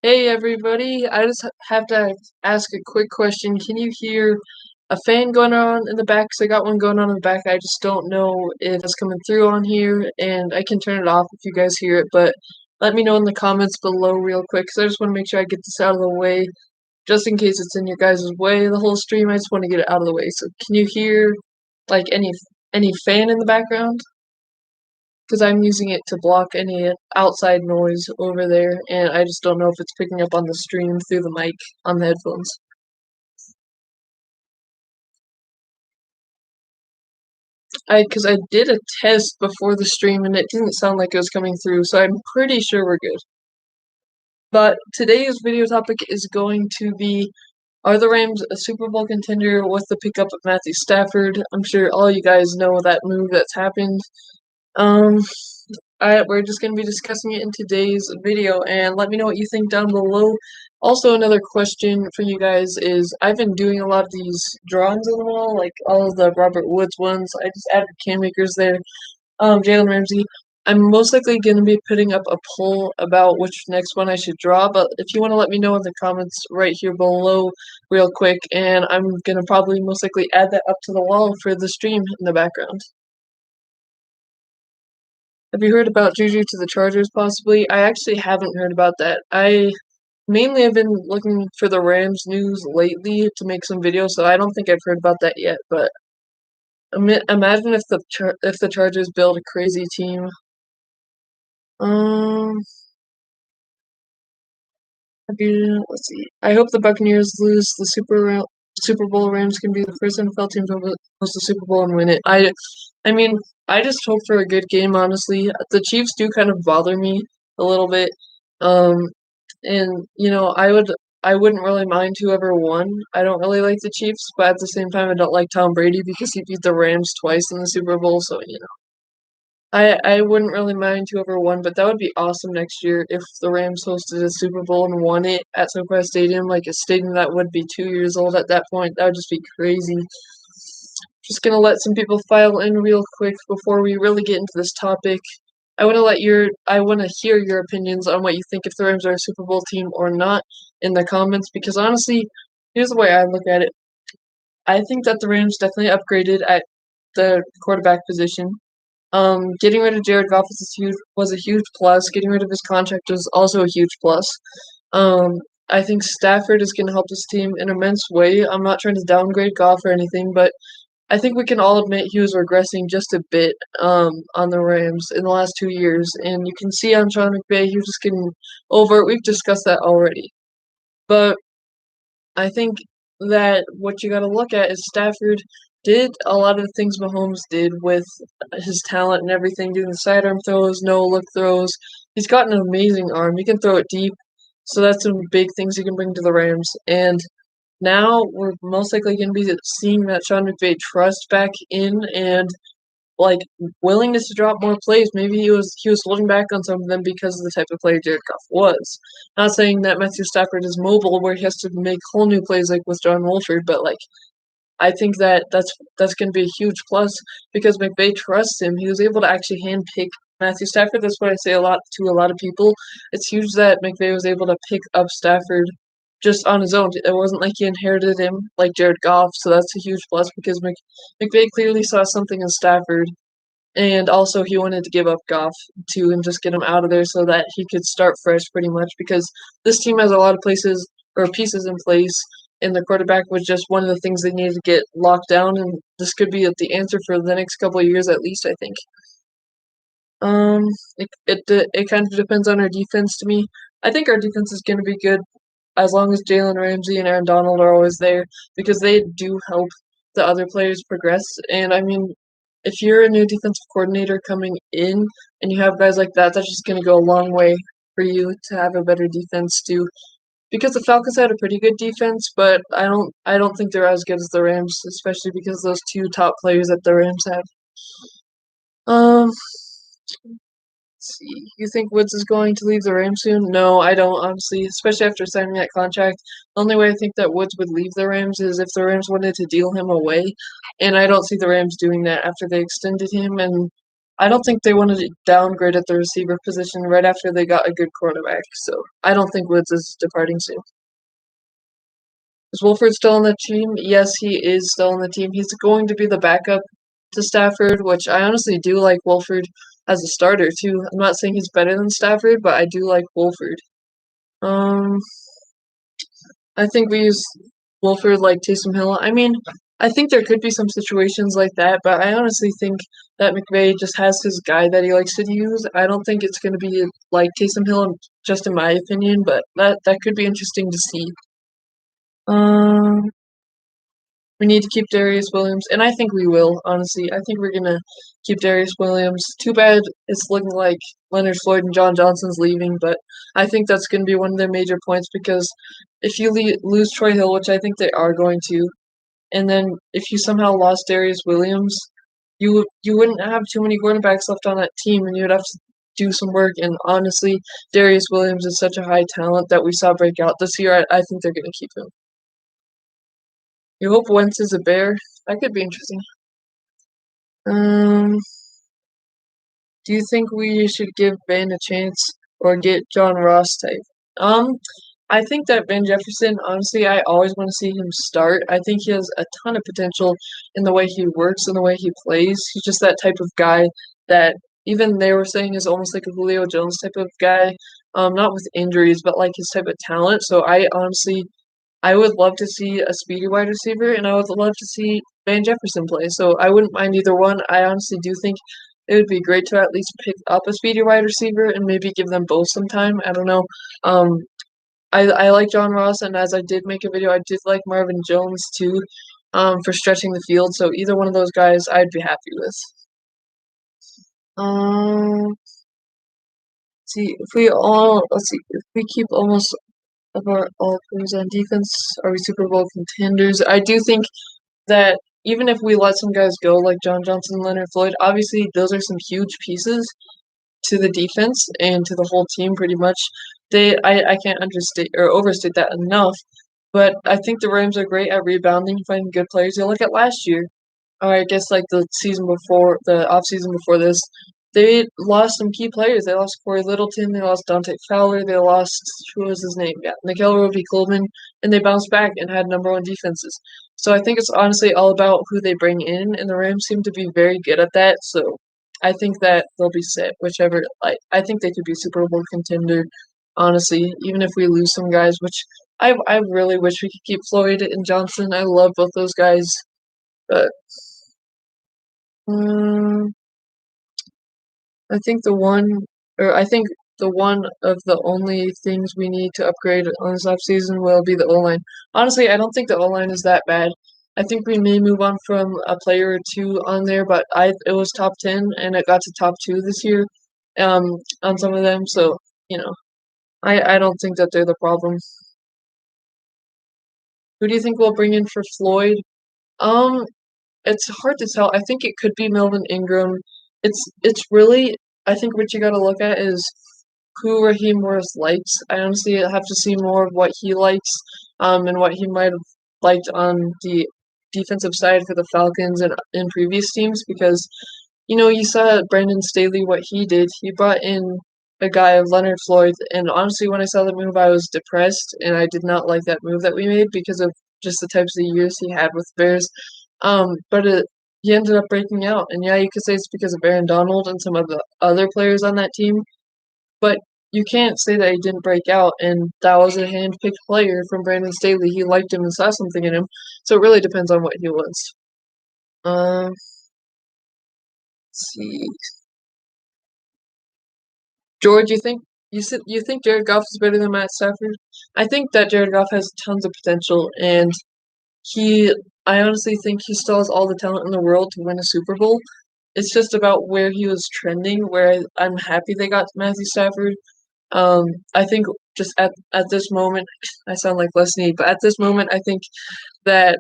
Hey everybody, I just have to ask a quick question. Can you hear a fan going on in the back? 'Cause I got one going on in the back. I just don't know if it's coming through on here, and I can turn it off if you guys hear it, but let me know in the comments below real quick, because I just want to make sure I get this out of the way, just in case it's in your guys' way the whole stream. I just want to get it out of the way. So can you hear like any fan in the background? Because I'm using it to block any outside noise over there, and I just don't know if it's picking up on the stream through the mic on the headphones. Because I did a test before the stream and it didn't sound like it was coming through, so I'm pretty sure we're good. But today's video topic is going to be, are the Rams a Super Bowl contender with the pickup of Mathew Stafford? I'm sure all you guys know that move that's happened. Um, we're just going to be discussing it in today's video, and let me know what you think down below. Also, another question for you guys is, I've been doing a lot of these drawings on the wall, like all of the Robert Woods ones. I just added can makers there. Jalen Ramsey. I'm most likely going to be putting up a poll about which next one I should draw, but if you want to let me know in the comments right here below real quick, and I'm going to probably most likely add that up to the wall for the stream in the background. Have you heard about Juju to the Chargers possibly? I actually haven't heard about that. I mainly have been looking for the Rams news lately to make some videos, so I don't think I've heard about that yet, but imagine if the Chargers build a crazy team. Um, let's see. I hope the Buccaneers lose the Super Bowl. Rams can be the first NFL team to host the Super Bowl and win it. I mean, I just hope for a good game. Honestly, the Chiefs do kind of bother me a little bit. Um, and I wouldn't really mind whoever won. I don't really like the Chiefs, but at the same time, I don't like Tom Brady because he beat the Rams twice in the Super Bowl. So I wouldn't really mind whoever won, but that would be awesome next year if the Rams hosted a Super Bowl and won it at SoFi Stadium, like a stadium that would be 2 years old at that point. That would just be crazy. Just gonna let some people file in real quick before we really get into this topic. I want to hear your opinions on what you think if the Rams are a Super Bowl team or not in the comments, because honestly, here's the way I look at it. I think that the Rams definitely upgraded at the quarterback position. Getting rid of Jared Goff was a huge plus. Getting rid of his contract was also a huge plus. I think Stafford is going to help this team in an immense way. I'm not trying to downgrade Goff or anything, but I think we can all admit he was regressing just a bit on the Rams in the last 2 years. And you can see on Sean McVay, he was just getting over it. We've discussed that already. But I think that what you got to look at is Stafford did a lot of the things Mahomes did with his talent and everything, doing the sidearm throws, no look throws. He's got an amazing arm. He can throw it deep. So that's some big things he can bring to the Rams. And now we're most likely going to be seeing that Sean McVay trust back in and like willingness to drop more plays. Maybe he was holding back on some of them because of the type of player Jared Goff was. Not saying that Matthew Stafford is mobile where he has to make whole new plays like with John Wolford, but like I think that's going to be a huge plus because McVay trusts him. He was able to actually handpick Matthew Stafford. That's what I say a lot to a lot of people. It's huge that McVay was able to pick up Stafford just on his own. It wasn't like he inherited him like Jared Goff, so that's a huge plus because McVay clearly saw something in Stafford, and also he wanted to give up Goff too and just get him out of there so that he could start fresh pretty much because this team has a lot of places or pieces in place, and the quarterback was just one of the things they needed to get locked down, and this could be the answer for the next couple of years at least, I think. Um, it kind of depends on our defense to me. I think our defense is going to be good as long as Jalen Ramsey and Aaron Donald are always there because they do help the other players progress. And I mean, if you're a new defensive coordinator coming in and you have guys like that, that's just going to go a long way for you to have a better defense too. Because the Falcons had a pretty good defense, but I don't think they're as good as the Rams, especially because those two top players that the Rams have. Um, see. You think Woods is going to leave the Rams soon? No, I don't, honestly, especially after signing that contract. The only way I think that Woods would leave the Rams is if the Rams wanted to deal him away, and I don't see the Rams doing that after they extended him, and I don't think they wanted to downgrade at the receiver position right after they got a good quarterback. So I don't think Woods is departing soon. Is Wolford still on the team? Yes, he is still on the team. He's going to be the backup to Stafford, which I honestly do like Wolford as a starter too. I'm not saying he's better than Stafford, but I do like Wolford. Um, I think we use Wolford like Taysom Hill. I mean, I think there could be some situations like that, but I honestly think that McVay just has his guy that he likes to use. I don't think it's going to be like Taysom Hill, just in my opinion, but that could be interesting to see. Um, we need to keep Darius Williams, and I think we will, honestly. I think we're going to keep Darius Williams. Too bad it's looking like Leonard Floyd and John Johnson's leaving, but I think that's going to be one of their major points because if you lose Troy Hill, which I think they are going to, and then if you somehow lost Darius Williams, you wouldn't have too many quarterbacks left on that team, and you would have to do some work. And honestly, Darius Williams is such a high talent that we saw break out this year. I think they're going to keep him. You hope Wentz is a Bear. That could be interesting. Um, do you think we should give Van a chance or get John Ross type? Um, I think that Van Jefferson, honestly, I always want to see him start. I think he has a ton of potential in the way he works and the way he plays. He's just that type of guy that even they were saying is almost like a Julio Jones type of guy. Not with injuries, but like his type of talent. So I would love to see a speedy wide receiver, and I would love to see Van Jefferson play. So I wouldn't mind either one. I honestly do think it would be great to at least pick up a speedy wide receiver and maybe give them both some time. I don't know. Um, I like John Ross, and as I did make a video, I did like Marvin Jones too, for stretching the field. So either one of those guys, I'd be happy with. See if we all let's see if we keep almost of our all players on defense, are we Super Bowl contenders? I do think that even if we let some guys go like John Johnson, Leonard Floyd, obviously those are some huge pieces to the defense and to the whole team pretty much. I can't understate or overstate that enough. But I think the Rams are great at rebounding, finding good players. You look at last year, or I guess like the season before, the off season before this, they lost some key players. They lost Corey Littleton, they lost Dante Fowler, they lost who was his name? Yeah, Nickel Roby Coleman, and they bounced back and had number one defenses. So I think it's honestly all about who they bring in, and the Rams seem to be very good at that. So I think that they'll be set, whichever. Like I think they could be a Super Bowl contender. Honestly, even if we lose some guys, which I really wish we could keep Floyd and Johnson. I love both those guys, but um, I think I think the one of the only things we need to upgrade on this offseason will be the O line. Honestly, I don't think the O line is that bad. I think we may move on from a player or two on there, but it was top 10 and it got to top 2 this year, on some of them. So you know, I don't think that they're the problem. Who do you think we'll bring in for Floyd? Um, It's hard to tell. I think it could be Melvin Ingram. It's really I think what you gotta look at is who Raheem Morris likes. I honestly have to see more of what he likes, and what he might have liked on the defensive side for the Falcons and in previous teams because you saw Brandon Staley what he did. He brought in a guy of Leonard Floyd, and honestly, when I saw the move, I was depressed, and I did not like that move that we made because of just the types of years he had with Bears. But he ended up breaking out, and yeah, you could say it's because of Aaron Donald and some of the other players on that team, but you can't say that he didn't break out, and that was a hand-picked player from Brandon Staley. He liked him and saw something in him, so it really depends on what he wants. Let's see. George, you think Jared Goff is better than Matt Stafford? I think that Jared Goff has tons of potential, and he I honestly think he still has all the talent in the world to win a Super Bowl. It's just about where he was trending, where I'm happy they got Matthew Stafford. Um, I think just at this moment, I sound like Les Snead, but at this moment, I think that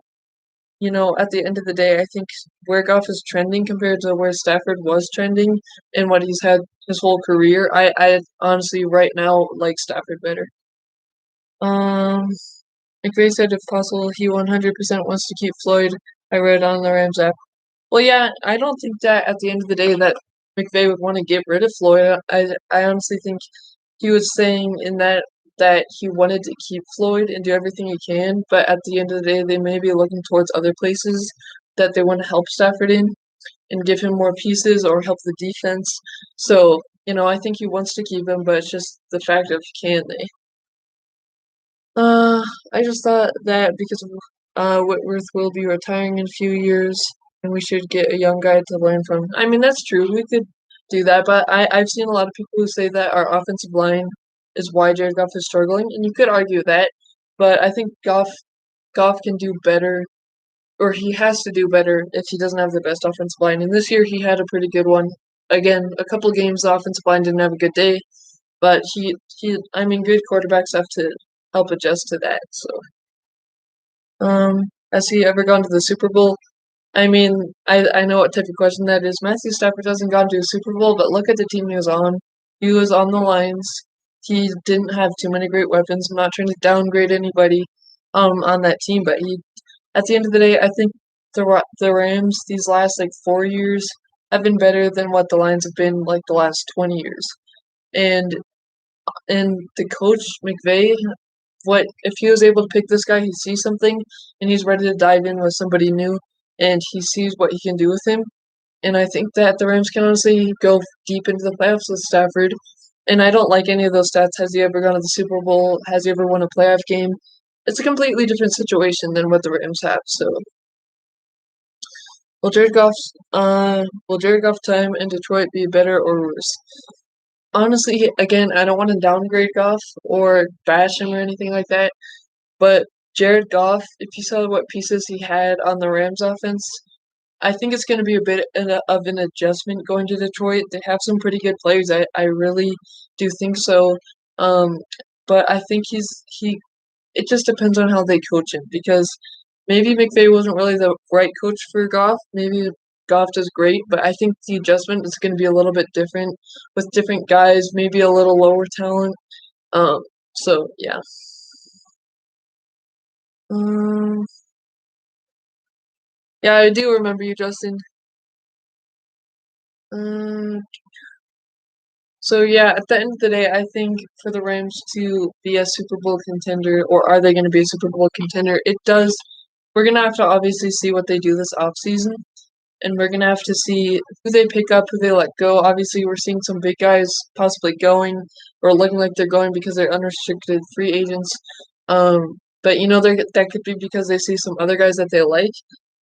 at the end of the day, I think where Goff is trending compared to where Stafford was trending and what he's had his whole career, I honestly right now like Stafford better. Um, McVay said if possible he 100% wants to keep Floyd. I read on the Rams app. Well, yeah, I don't think that at the end of the day that McVay would want to get rid of Floyd. I honestly think he was saying in that he wanted to keep Floyd and do everything he can, but at the end of the day, they may be looking towards other places that they want to help Stafford in and give him more pieces or help the defense. So, I think he wants to keep him, but it's just the fact of can they? Uh, I just thought that because Whitworth will be retiring in a few years, and we should get a young guy to learn from. I mean, that's true. We could do that, but I've seen a lot of people who say that our offensive line is why Jared Goff is struggling, and you could argue that, but I think Goff can do better, or he has to do better if he doesn't have the best offensive line. And this year he had a pretty good one. Again, a couple games the offensive line didn't have a good day, but I mean, good quarterbacks have to help adjust to that. So, has he ever gone to the Super Bowl? I mean, I know what type of question that is. Matthew Stafford hasn't gone to a Super Bowl, but look at the team he was on. He was on the Lions. He didn't have too many great weapons. I'm not trying to downgrade anybody on that team, but at the end of the day, I think the Rams these last like 4 years have been better than what the Lions have been like the last 20 years. And the coach McVay, what if he was able to pick this guy, he sees something and he's ready to dive in with somebody new and he sees what he can do with him. And I think that the Rams can honestly go deep into the playoffs with Stafford. And I don't like any of those stats. Has he ever gone to the Super Bowl? Has he ever won a playoff game? It's a completely different situation than what the Rams have. So will Jared Goff's time in Detroit be better or worse? Honestly, again, I don't want to downgrade Goff or bash him or anything like that, but Jared Goff, if you saw what pieces he had on the Rams offense, I think it's going to be a bit of an adjustment going to Detroit. They have some pretty good players. I really do think so. Um, but I think it just depends on how they coach him because maybe McVay wasn't really the right coach for Goff. Maybe Goff does great, but I think the adjustment is going to be a little bit different with different guys, maybe a little lower talent. So yeah. Um, yeah, I do remember you, Justin. Um, so yeah, at the end of the day, I think for the Rams to be a Super Bowl contender, or are they going to be a Super Bowl contender? It does. We're gonna have to obviously see what they do this offseason, and we're gonna have to see who they pick up, who they let go. Obviously, we're seeing some big guys possibly going or looking like they're going because they're unrestricted free agents. But that could be because they see some other guys that they like.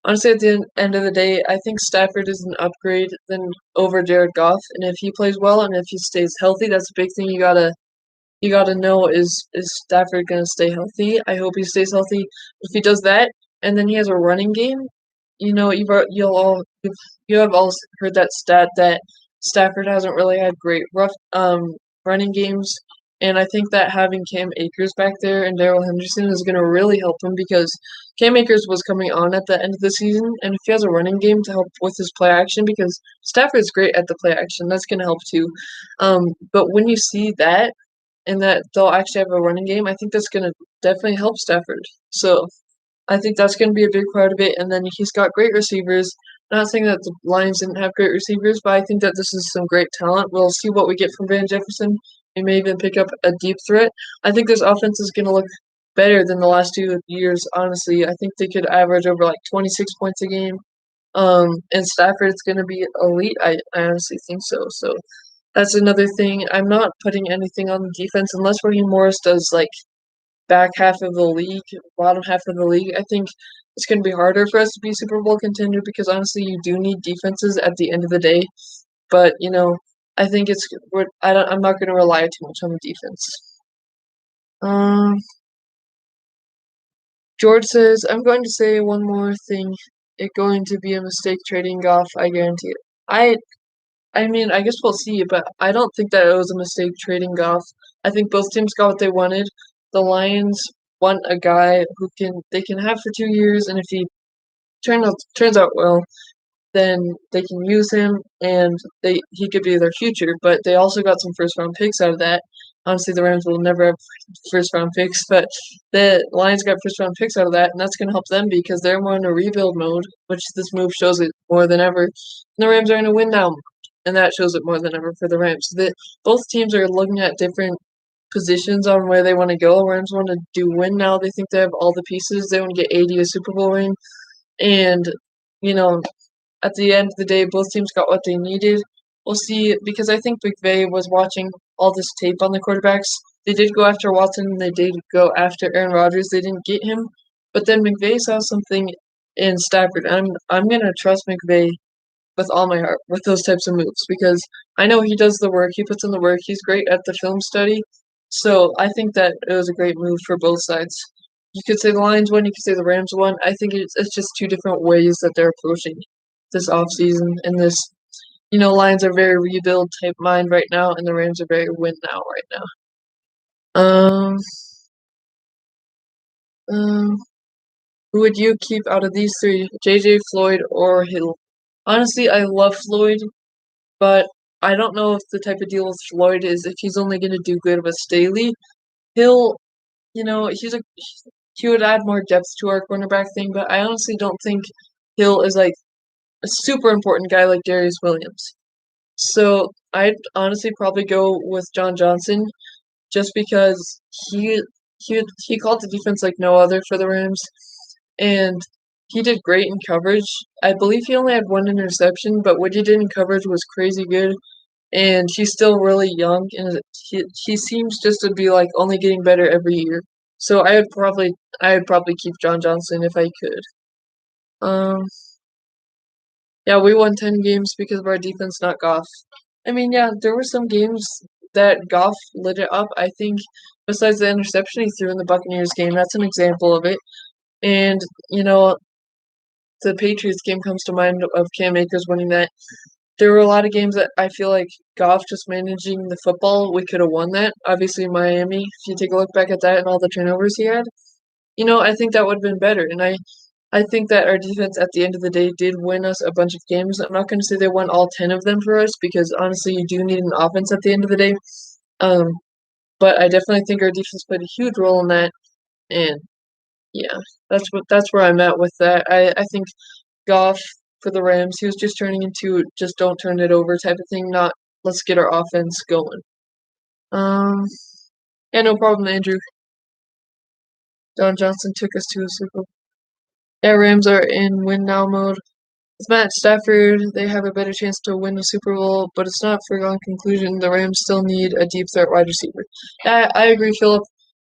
Honestly, at the end of the day, I think Stafford is an upgrade than over Jared Goff, and if he plays well and if he stays healthy, that's a big thing you gotta know is Stafford gonna stay healthy? I hope he stays healthy. If he does that, and then he has a running game, you have all heard that stat that Stafford hasn't really had great rough running games, and I think that having Cam Akers back there and Darrell Henderson is gonna really help him because Cam Akers was coming on at the end of the season, and if he has a running game to help with his play action, because Stafford's great at the play action, that's gonna help too. But when you see that and that they'll actually have a running game, I think that's going to definitely help Stafford. So I think that's going to be a big part of it. And then he's got great receivers. Not saying that the Lions didn't have great receivers, but I think that this is some great talent. We'll see what we get from Van Jefferson. We may even pick up a deep threat. I think this offense is going to look better than the last 2 years, honestly. I think they could average over like 26 points a game. And Stafford's going to be elite. I honestly think so. So that's another thing. I'm not putting anything on the defense unless Raheem Morris does like back half of the league, bottom half of the league. I think it's going to be harder for us to be Super Bowl contender because honestly, you do need defenses at the end of the day. But I think I'm not going to rely too much on the defense. Um, George says, I'm going to say one more thing. It's going to be a mistake trading Goff. I guarantee it. I mean, I guess we'll see, but I don't think that it was a mistake trading Goff. I think both teams got what they wanted. The Lions want a guy who they can have for 2 years, and if he turns out well, then they can use him, and he could be their future. But they also got some first round picks out of that. Honestly, the Rams will never have first round picks, but the Lions got first round picks out of that, and that's going to help them because they're more in a rebuild mode, which this move shows it more than ever. And the Rams are in a win now. and that shows it more than ever for the Rams. Both teams are looking at different positions on where they want to go. Rams want to do win now. They think they have all the pieces. They want to get 80 a Super Bowl ring. And, you know, at the end of the day, both teams got what they needed. We'll see, because I think McVay was watching all this tape on the quarterbacks. They did go after Watson, and they did go after Aaron Rodgers. They didn't get him. But then McVay saw something in Stafford. I'm going to trust McVay with all my heart with those types of moves, because I know he does the work. He puts in the work. He's great at the film study. So I think that it was a great move for both sides. You could say the Lions won. You could say the Rams won. I think it's just two different ways that they're approaching this offseason. And this, Lions are very rebuild type mind right now, and the Rams are very win now right now. Who would you keep out of these three, JJ, Floyd, or Hill? Honestly, I love Floyd, but I don't know if the type of deal with Floyd is if he's only going to do good with Staley. Hill, he would add more depth to our cornerback thing, but I honestly don't think Hill is like a super important guy like Darius Williams. So I'd honestly probably go with John Johnson, just because he called the defense like no other for the Rams, and he did great in coverage. I believe he only had one interception, but what he did in coverage was crazy good. And he's still really young, and he seems just to be like only getting better every year. So I would probably keep John Johnson if I could. Yeah, we won 10 games because of our defense, not Goff. I mean, yeah, there were some games that Goff lit it up. I think besides the interception he threw in the Buccaneers game, that's an example of it. And, the Patriots game comes to mind of Cam Akers winning that. There were a lot of games that I feel like Goff just managing the football, we could have won that. Obviously, Miami, if you take a look back at that and all the turnovers he had, I think that would have been better. And I think that our defense at the end of the day did win us a bunch of games. I'm not going to say they won all 10 of them for us, because honestly, you do need an offense at the end of the day. But I definitely think our defense played a huge role in that. And yeah, that's where I'm at with that. I think Goff for the Rams, he was just turning into just don't turn it over type of thing, not let's get our offense going. Yeah, no problem, Andrew. Don Johnson took us to a Super Bowl. Yeah, Rams are in win now mode. With Matt Stafford, they have a better chance to win the Super Bowl, but it's not a foregone conclusion. The Rams still need a deep threat wide receiver. Yeah, I agree, Philip.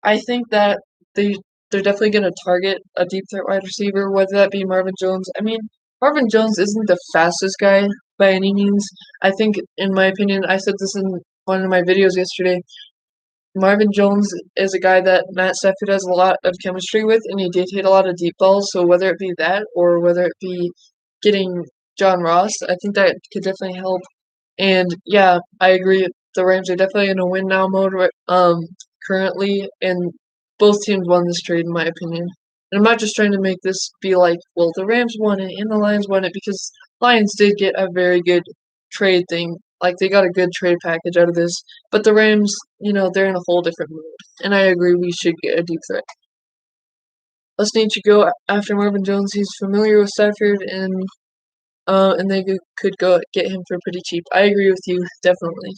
I think that they're definitely going to target a deep threat wide receiver, whether that be Marvin Jones. I mean, Marvin Jones isn't the fastest guy by any means. I think, in my opinion, I said this in one of my videos yesterday, Marvin Jones is a guy that Matt Stafford has a lot of chemistry with, and he did hit a lot of deep balls. So whether it be that or whether it be getting John Ross, I think that could definitely help. And yeah, I agree. The Rams are definitely in a win now mode currently, and both teams won this trade, in my opinion. And I'm not just trying to make this be like, well, the Rams won it and the Lions won it, because Lions did get a very good trade thing. Like, they got a good trade package out of this. But the Rams, they're in a whole different mood. And I agree we should get a deep threat. Let's need to go after Marvin Jones. He's familiar with Stafford, and they could go get him for pretty cheap. I agree with you, definitely.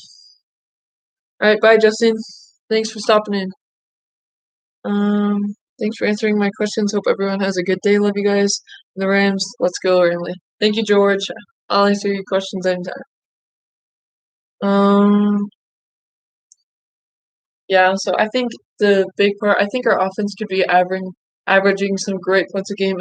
All right, bye, Justin. Thanks for stopping in. Thanks for answering my questions. Hope everyone has a good day. Love you guys. The Rams, let's go, Ramley. Thank you, George. I'll answer your questions anytime. Yeah, so I think the big part, I think our offense could be averaging some great points a game.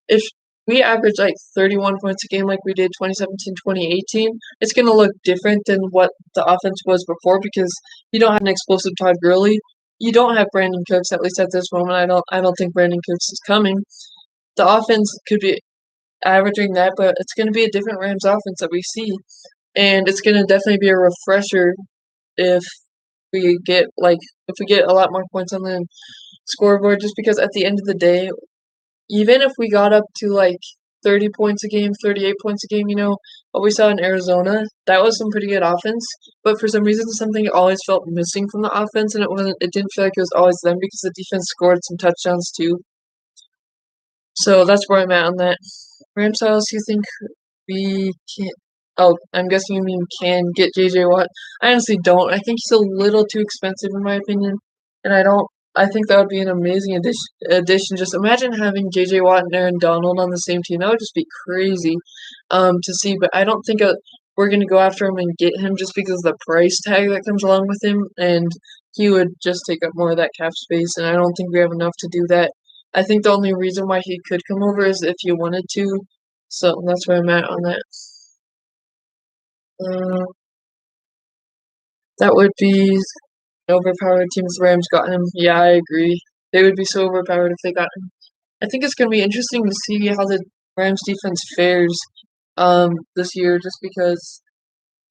If we average like 31 points a game like we did 2017, 2018, it's going to look different than what the offense was before, because you don't have an explosive Todd Gurley. You don't have Brandon Cooks, at least at this moment. I don't think Brandon Cooks is coming. The offense could be averaging that, but it's going to be a different Rams offense that we see. And it's going to definitely be a refresher if we get a lot more points on the scoreboard, just because at the end of the day, even if we got up to like 30 points a game, 38 points a game, what we saw in Arizona, that was some pretty good offense. But for some reason, something always felt missing from the offense, and it didn't feel like it was always them, because the defense scored some touchdowns too. So that's where I'm at on that. Rams house, you think we can Oh, I'm guessing you mean can get JJ Watt. I honestly don't. I think he's a little too expensive in my opinion, and I don't. I think that would be an amazing addition. Just imagine having JJ Watt and Aaron Donald on the same team. That would just be crazy, to see. But I don't think we're gonna go after him and get him just because of the price tag that comes along with him, and he would just take up more of that cap space. And I don't think we have enough to do that. I think the only reason why he could come over is if you wanted to. So that's where I'm at on that. Uh, that would be overpowered teams. The Rams got him. Yeah, I agree. They would be so overpowered if they got him. I think it's going to be interesting to see how the Rams defense fares this year, just because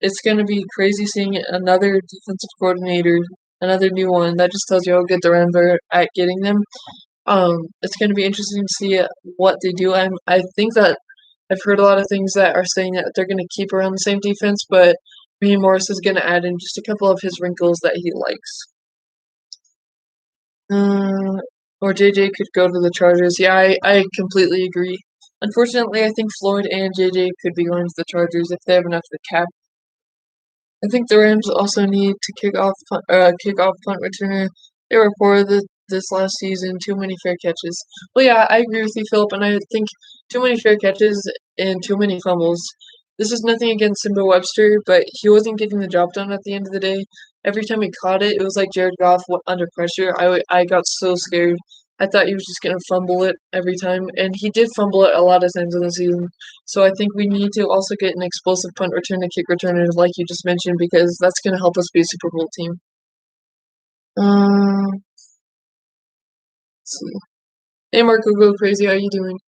it's going to be crazy seeing another defensive coordinator, another new one. That just tells you how good the Rams are at getting them. It's going to be interesting to see what they do. I think that I've heard a lot of things that are saying that they're going to keep around the same defense, but Raheem Morris is going to add in just a couple of his wrinkles that he likes. Uh, or JJ could go to the Chargers. Yeah, I completely agree. Unfortunately, I think Floyd and JJ could be going to the Chargers if they have enough of the cap. I think the Rams also need to kick off punt returner. They were poor this last season. Too many fair catches. Well, yeah, I agree with you, Philip, and I think too many fair catches and too many fumbles. This is nothing against Simba Webster, but he wasn't getting the job done at the end of the day. Every time he caught it, it was like Jared Goff under pressure. I got so scared. I thought he was just going to fumble it every time, and he did fumble it a lot of times in the season. So I think we need to also get an explosive punt return and kick returner, like you just mentioned, because that's going to help us be a Super Bowl team. Let's see. Hey, Marco, go crazy. How you doing?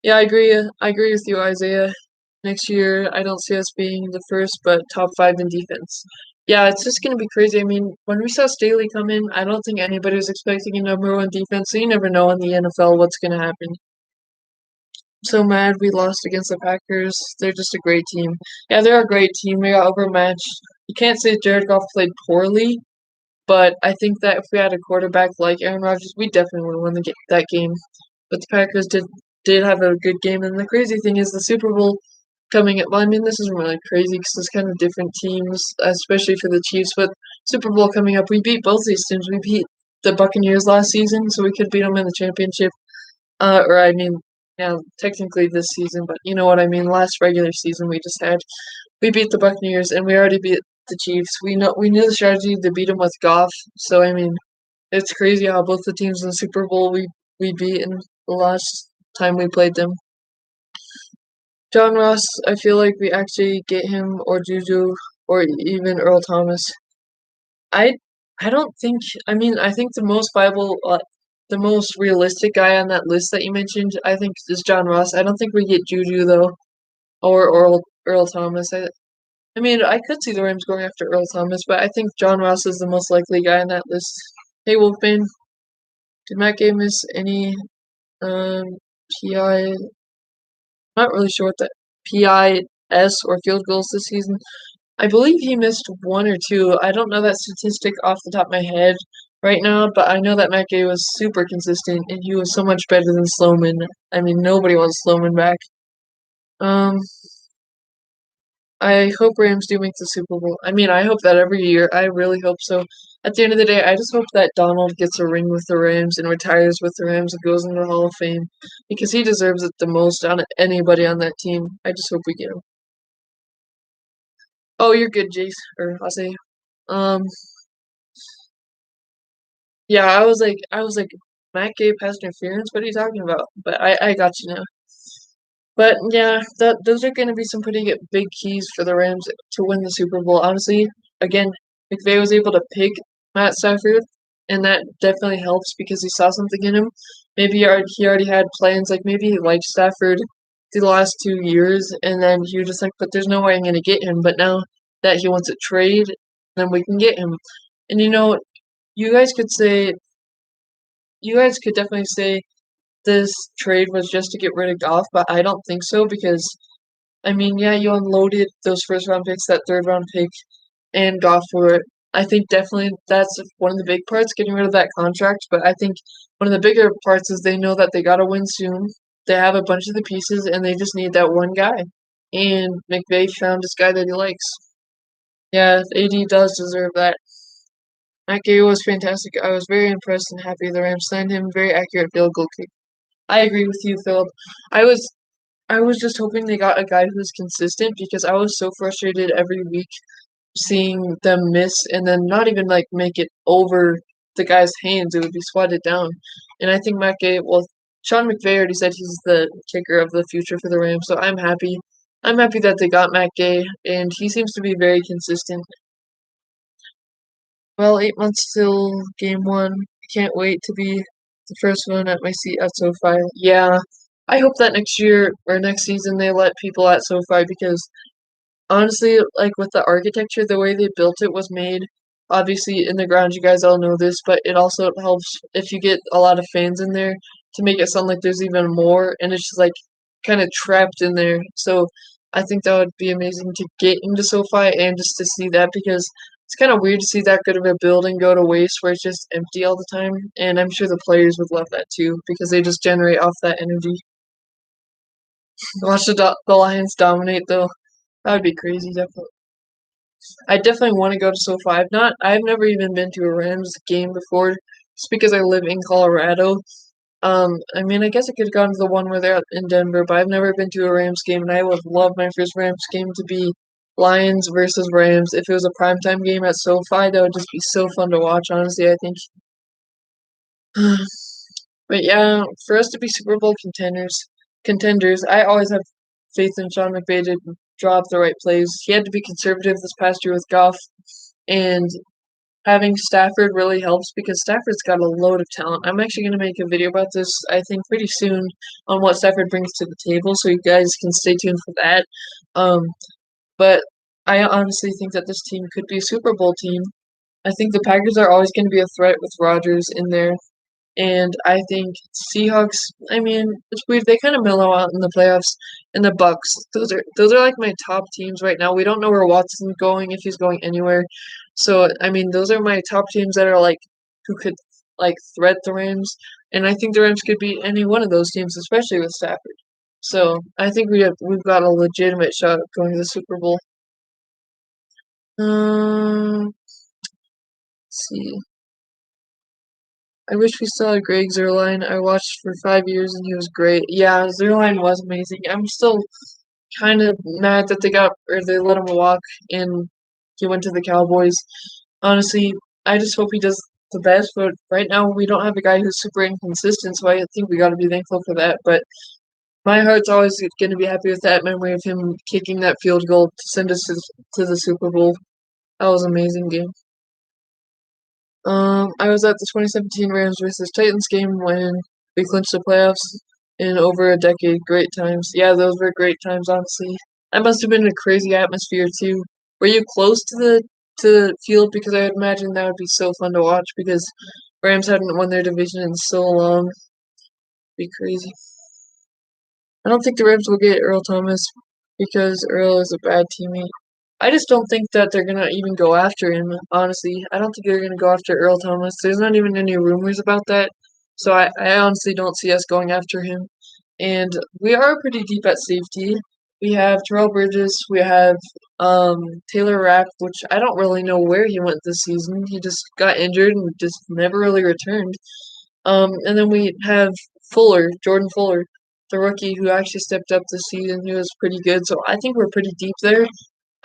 Yeah, I agree. I agree with you, Isaiah. Next year, I don't see us being the first, but top 5 in defense. Yeah, it's just going to be crazy. I mean, when we saw Staley come in, I don't think anybody was expecting a #1 defense. So you never know in the NFL what's going to happen. So mad we lost against the Packers. They're just a great team. Yeah, they're a great team. We got overmatched. You can't say Jared Goff played poorly, but I think that if we had a quarterback like Aaron Rodgers, we definitely would have won that game. But the Packers did have a good game, and the crazy thing is the Super Bowl coming up. Well, I mean, this isn't really crazy because it's kind of different teams, especially for the Chiefs. But Super Bowl coming up, we beat both these teams. We beat the Buccaneers last season, so we could beat them in the championship. Or I mean, yeah, technically this season, but you know what I mean. Last regular season we just had, we beat the Buccaneers and we already beat the Chiefs. We knew the strategy to beat them with Goff. So I mean, it's crazy how both the teams in the Super Bowl we beat in the last time we played them. John Ross, I feel like we actually get him or Juju or even Earl Thomas. I I don't think. I mean, I think the most realistic guy on that list that you mentioned, I think is John Ross. I don't think we get Juju though, or Earl Thomas. I mean, I could see the Rams going after Earl Thomas, but I think John Ross is the most likely guy on that list. Hey, Wolfman, did Matt Gay miss any um PI? Not really sure what that PIS or field goals this season. I believe he missed 1 or 2. I don't know that statistic off the top of my head right now, but I know that Matt Gay was super consistent and he was so much better than Sloman. I mean, nobody wants Sloman back. Um, I hope Rams do make the Super Bowl. I mean, I hope that every year. I really hope so. At the end of the day, I just hope that Donald gets a ring with the Rams and retires with the Rams and goes into the Hall of Fame because he deserves it the most out of anybody on that team. I just hope we get him. Oh, you're good, Jace, or Jose. Um, Yeah, I was like, Matt Gay pass interference. What are you talking about? But I got you now. But yeah, those are going to be some pretty big keys for the Rams to win the Super Bowl. Honestly, again, McVay was able to pick Matt Stafford, and that definitely helps because he saw something in him. Maybe he already had plans, like maybe he liked Stafford the last 2 years, and then he was just like, but there's no way I'm going to get him. But now that he wants a trade, then we can get him. And you guys could say you guys could definitely say this trade was just to get rid of Goff, but I don't think so because I mean, yeah, you unloaded those first round picks, that third round pick, and Goff for it. I think definitely that's one of the big parts, getting rid of that contract. But I think one of the bigger parts is they know that they gotta win soon. They have a bunch of the pieces and they just need that one guy. and McVay found this guy that he likes. Yeah, AD does deserve that. That game was fantastic. I was very impressed and happy the Rams signed him. Very accurate field goal kick. I agree with you, Philip. I was I was just hoping they got a guy who's consistent because I was so frustrated every week seeing them miss and then not even like make it over the guy's hands. It would be swatted down. And I think Sean McVay already said he's the kicker of the future for the Rams, so I'm happy. I'm happy that they got Matt Gay, and he seems to be very consistent. Well, 8 months till game one. Can't wait to be the first one at my seat at SoFi. Yeah, I hope that next year or next season they let people at SoFi because honestly, like with the architecture, the way they built it was made obviously in the ground. You guys all know this, but it also helps if you get a lot of fans in there to make it sound like there's even more, and it's just like kind of trapped in there. So I think that would be amazing to get into SoFi and just to see that because it's kind of weird to see that good of a building go to waste where it's just empty all the time. And I'm sure the players would love that too because they just generate off that energy. Watch the Lions dominate though. That would be crazy, definitely. I definitely want to go to SoFi. I've never even been to a Rams game before, just because I live in Colorado. I mean, I guess I could have gone to the one where they're in Denver, but I've never been to a Rams game, and I would love my first Rams game to be Lions versus Rams. If it was a primetime game at SoFi, that would just be so fun to watch, honestly, I think. But yeah, for us to be Super Bowl contenders, I always have faith in Sean McVay to draw up the right plays. He had to be conservative this past year with Goff, and having Stafford really helps because Stafford's got a load of talent. I'm actually going to make a video about this, I think, pretty soon on what Stafford brings to the table, so you guys can stay tuned for that. Um, but I honestly think that this team could be a Super Bowl team. I think the Packers are always going to be a threat with Rodgers in there. And I think Seahawks, I mean, it's weird. They kind of mellow out in the playoffs. And the Bucks, those are like my top teams right now. We don't know where Watson's going, if he's going anywhere. So I mean, those are my top teams that are like who could like threat the Rams. And I think the Rams could beat any one of those teams, especially with Stafford. So I think we've got a legitimate shot at going to the Super Bowl. Let's see. I wish we still had Greg Zerline. I watched for 5 years and he was great. Yeah, Zerline was amazing. I'm still kind of mad that they let him walk and he went to the Cowboys. Honestly, I just hope he does the best, but right now we don't have a guy who's super inconsistent, so I think we got to be thankful for that. But my heart's always going to be happy with that memory of him kicking that field goal to send us to the Super Bowl. That was an amazing game. I was at the 2017 Rams versus Titans game when we clinched the playoffs in over a decade. Great times. Yeah, those were great times, honestly. That must have been a crazy atmosphere too. Were you close to the field? Because I would imagine that would be so fun to watch because Rams hadn't won their division in so long. Be crazy. I don't think the Rams will get Earl Thomas because Earl is a bad teammate. I just don't think that they're gonna even go after him, honestly. I don't think they're gonna go after Earl Thomas. There's not even any rumors about that. So I honestly don't see us going after him. And we are pretty deep at safety. We have Terrell Bridges, we have Taylor Rapp, which I don't really know where he went this season. He just got injured and just never really returned. And then we have Jordan Fuller, the rookie who actually stepped up this season. He was pretty good. So I think we're pretty deep there.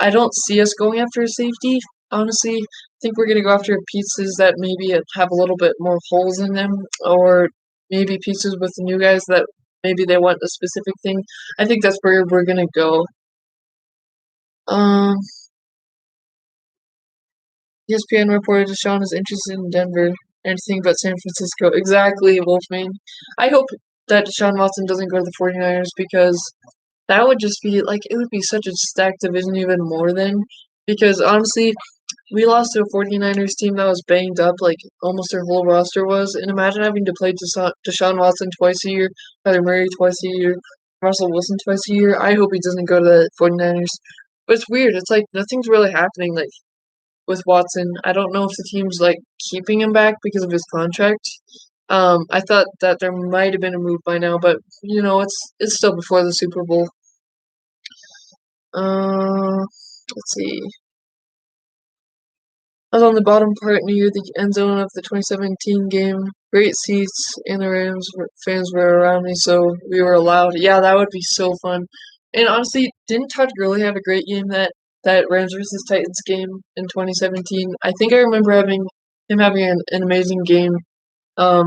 I don't see us going after a safety, honestly. I think we're gonna go after pieces that maybe have a little bit more holes in them, or maybe pieces with the new guys that maybe they want a specific thing. I think that's where we're gonna go. Um, ESPN reported Deshaun is interested in Denver. Anything but San Francisco. Exactly, Wolfman. I hope that Deshaun Watson doesn't go to the 49ers because that would just be like it would be such a stacked division even more then. Because honestly, we lost to a 49ers team that was banged up, like almost their whole roster was. And imagine having to play Deshaun Watson twice a year, Kyler Murray twice a year, Russell Wilson twice a year. I hope he doesn't go to the 49ers. But it's weird. It's like nothing's really happening like with Watson. I don't know if the team's like keeping him back because of his contract. I thought that there might have been a move by now, but it's still before the Super Bowl. Let's see. I was on the bottom part near the end zone of the 2017 game. Great seats, and the fans were around me, so we were allowed. Yeah, that would be so fun. And honestly, didn't Todd Gurley have a great game that Rams versus Titans game in 2017? I think I remember him having an amazing game. I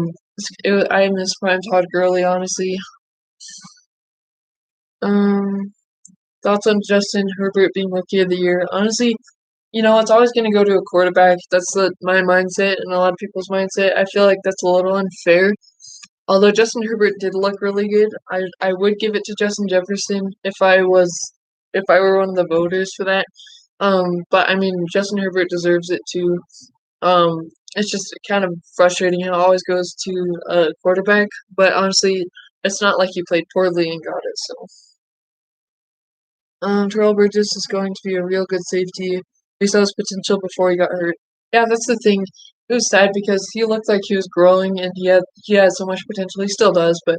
miss prime Todd Gurley, honestly. Um, Thoughts on Justin Herbert being Rookie of the Year? Honestly, it's always going to go to a quarterback. That's my mindset and a lot of people's mindset. I feel like that's a little unfair. Although Justin Herbert did look really good, I would give it to Justin Jefferson if I were one of the voters for that. But I mean Justin Herbert deserves it too. It's just kind of frustrating. It always goes to a quarterback, but honestly, it's not like he played poorly and got it. So. Terrell Bridges is going to be a real good safety. We saw his potential before he got hurt. Yeah, that's the thing. It was sad because he looked like he was growing and he had so much potential. He still does, but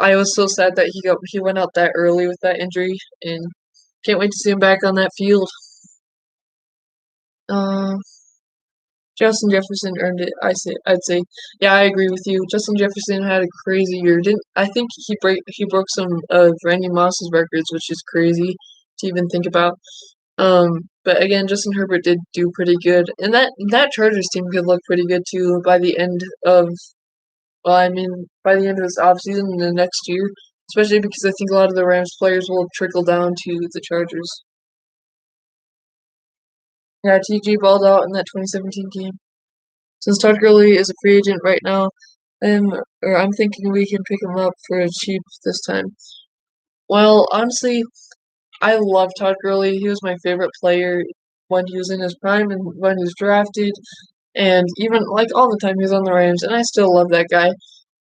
I was so sad that he went out that early with that injury, and can't wait to see him back on that field. Uh, Justin Jefferson earned it. I'd say, yeah, I agree with you. Justin Jefferson had a crazy year. Didn't I think he broke some of Randy Moss's records, which is crazy to even think about. But again, Justin Herbert did do pretty good, and that Chargers team could look pretty good too by the end of, well, I mean, by the end of this offseason and the next year, especially because I think a lot of the Rams players will trickle down to the Chargers. Yeah, TG balled out in that 2017 game. Since Todd Gurley is a free agent right now, I'm thinking we can pick him up for cheap this time. Well, honestly, I love Todd Gurley. He was my favorite player when he was in his prime and when he was drafted, and even like all the time he was on the Rams, and I still love that guy.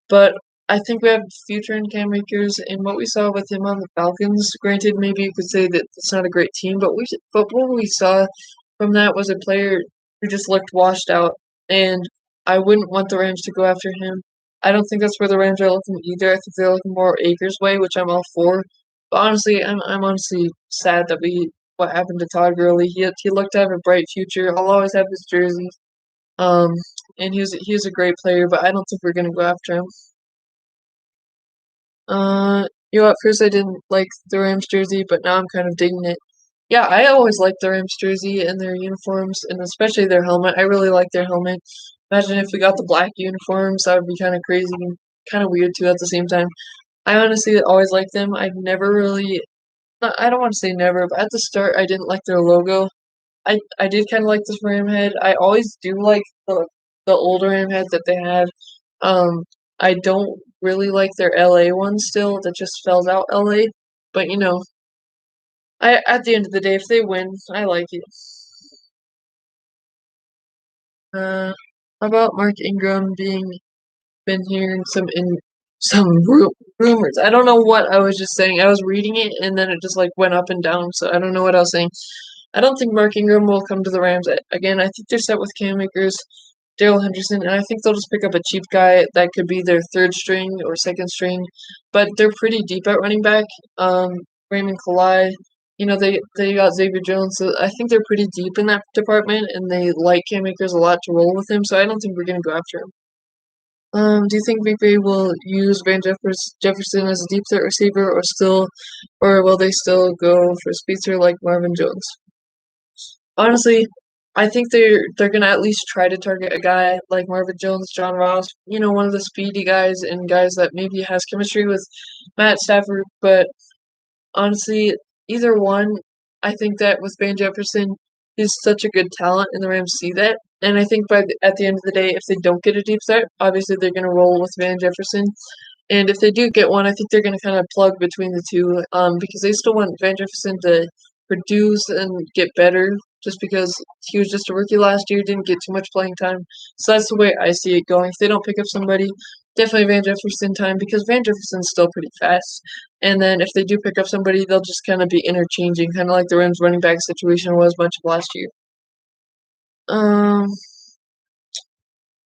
But I think we have future in Cam Akers, and what we saw with him on the Falcons. Granted, maybe you could say that it's not a great team, but what we saw from that was a player who just looked washed out, and I wouldn't want the Rams to go after him. I don't think that's where the Rams are looking either. I think they're looking more Akers' way, which I'm all for. But honestly, I'm honestly sad that what happened to Todd Gurley. He looked to have a bright future. I'll always have his jersey. Um, and he was a great player, but I don't think we're gonna go after him. At first I didn't like the Rams jersey, but now I'm kind of digging it. Yeah, I always liked the Rams jersey and their uniforms, and especially their helmet. I really like their helmet. Imagine if we got the black uniforms, that would be kind of crazy and kind of weird too at the same time. I honestly always liked them. I've never really, I don't want to say never, but at the start I didn't like their logo. I did kind of like this ram head. I always do like the older ram head that they had. Um, I don't really like their LA one still that just spells out LA. But I at the end of the day, if they win, I like it. How about Mark Ingram being been hearing some rumors? I don't know what I was just saying. I was reading it and then it just like went up and down. So I don't know what I was saying. I don't think Mark Ingram will come to the Rams again. I think they're set with Cam Akers, Daryl Henderson, and I think they'll just pick up a cheap guy that could be their third string or second string. But they're pretty deep at running back. Raymond Kalai, they got Xavier Jones, so I think they're pretty deep in that department, and they like Cam Akers a lot to roll with him. So I don't think we're gonna go after him. Do you think VP will use Jefferson as a deep threat receiver, or will they still go for speedster like Marvin Jones? Honestly, I think they're gonna at least try to target a guy like Marvin Jones, John Ross, one of the speedy guys and guys that maybe has chemistry with Matt Stafford. But honestly, either one, I think that with Van Jefferson, he's such a good talent, and the Rams see that. And I think at the end of the day, if they don't get a deep threat, obviously they're gonna roll with Van Jefferson. And if they do get one, I think they're going to kind of plug between the two, because they still want Van Jefferson to produce and get better. Just because he was just a rookie last year, didn't get too much playing time. So that's the way I see it going. If they don't pick up somebody, definitely Van Jefferson time because Van Jefferson's still pretty fast. And then if they do pick up somebody, they'll just kind of be interchanging, kind of like the Rams running back situation was much of last year. Um,